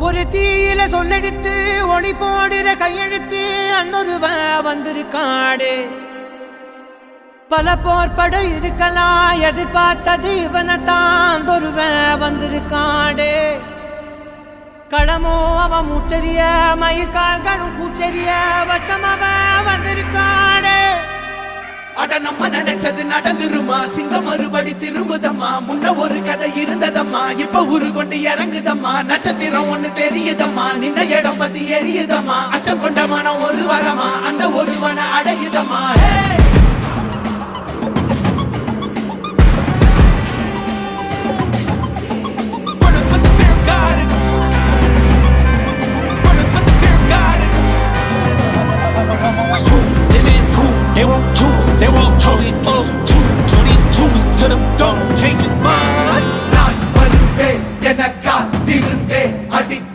ஒரு தீயில சொல்லெடுத்து ஒளி போடுற கையெழுத்து அன்னொருவ வந்திருக்காடு. பல போர்பட இருக்கலாம் எதிர்பார்த்தது இவனைத்தான் ஒருவ வந்திருக்காடு. களமோ அவன் மூச்சரிய மயிர்கால்களும் கூச்சரிய வச்சம் அவன் வந்திருக்காடு. அட நம்ம நினைச்சது நடந்துருமா, சிங்கம் மறுபடி திரும்புதம்மா. முன்ன ஒரு கதை இருந்ததம்மா, இப்ப ஊரு கொண்டு இறங்குதம்மா. நட்சத்திரம் ஒண்ணு தெரியுதம்மா, நின்ன இடம் பத்தி எரியுதம்மா. அச்சம் கொண்ட மனம் ஒரு வரமா, அந்த ஒருவனை அடையுதம்மா.